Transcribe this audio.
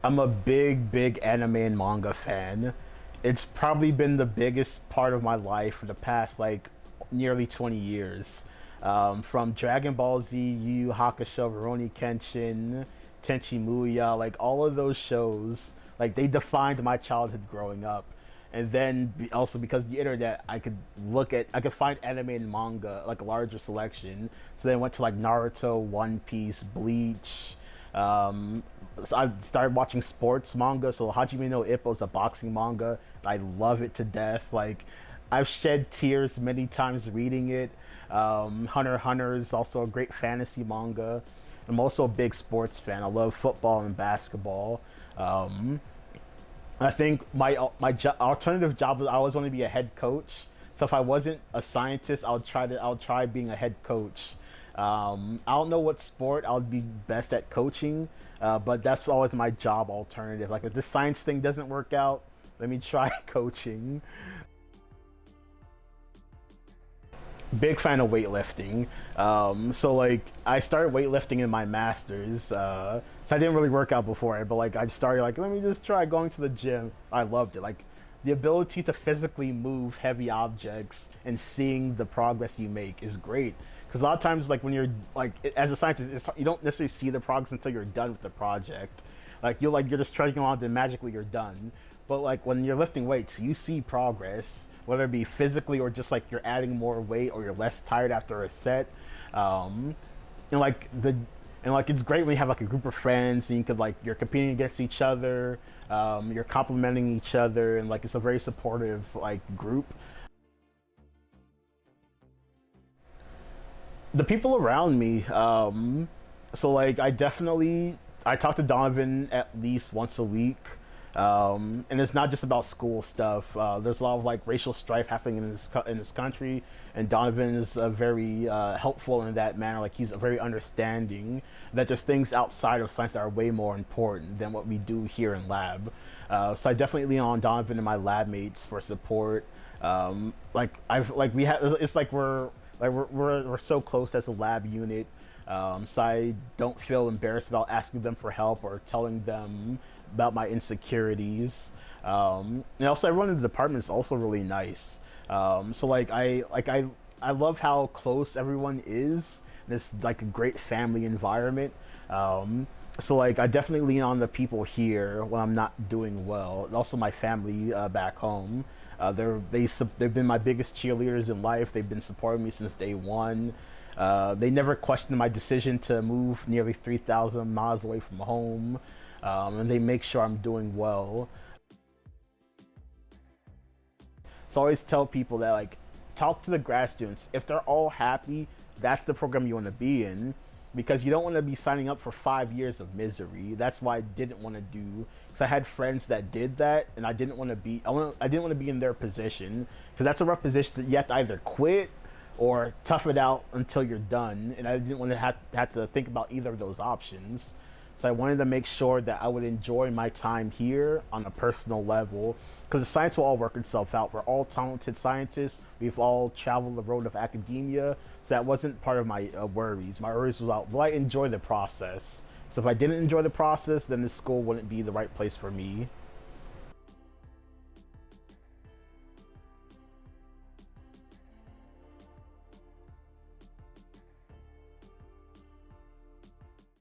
I'm a big anime and manga fan. It's probably been the biggest part of my life for the past like nearly 20 years. From Dragon Ball Z, Yu Yu Hakusho, Rurouni Kenshin, Tenchi Muya, like all of those shows, like they defined my childhood growing up. And then also because the internet, I could find anime and manga like a larger selection. So then I went to like Naruto, One Piece, Bleach, um, so I started watching sports manga. So Hajime no Ippo is a boxing manga. I love it to death. Like I've shed tears many times reading it. Hunter x Hunter is also a great fantasy manga. I'm also a big sports fan. I love football and basketball. Um, I think alternative job was I always want to be a head coach. So if I wasn't a scientist, I'll try being a head coach. I don't know what sport I would be best at coaching, but that's always my job alternative. Like if this science thing doesn't work out, let me try coaching. Big fan of weightlifting. So like I started weightlifting in my masters. So I didn't really work out before, but like I started like let me just try going to the gym. I loved it. Like the ability to physically move heavy objects and seeing the progress you make is great. Because a lot of times, like when you're like as a scientist, you don't necessarily see the progress until you're done with the project. You're just trudging along, and magically you're done. But like when you're lifting weights, you see progress, whether it be physically or just like you're adding more weight or you're less tired after a set. Um, and like the and like it's great when you have like a group of friends and you could like you're competing against each other, you're complimenting each other, and like it's a very supportive like group. The people around me, so like I talk to Donovan at least once a week. And it's not just about school stuff. There's a lot of like racial strife happening in this country, and Donovan is very helpful in that manner. Like he's very understanding that there's things outside of science that are way more important than what we do here in lab. So I definitely lean on Donovan and my lab mates for support. Like I've like we have it's like we're so close as a lab unit. So I don't feel embarrassed about asking them for help or telling them about my insecurities. And also, everyone in the department is also really nice. So I love how close everyone is. And it's like a great family environment. So like I definitely lean on the people here when I'm not doing well. And also my family back home. They've been my biggest cheerleaders in life. They've been supporting me since day one. They never questioned my decision to move nearly 3,000 miles away from home, and they make sure I'm doing well. So I always tell people that like talk to the grad students. If they're all happy, that's the program you want to be in, because you don't want to be signing up for 5 years of misery. That's why I didn't want to do. Because I had friends that did that, and I didn't want to be. I didn't want to be in their position because that's a rough position. That you have to either quit or tough it out until you're done. And I didn't want to have to think about either of those options. So I wanted to make sure that I would enjoy my time here on a personal level, because the science will all work itself out. We're all talented scientists. We've all traveled the road of academia. So that wasn't part of my worries. My worries was about, will I enjoy the process? So if I didn't enjoy the process, then this school wouldn't be the right place for me.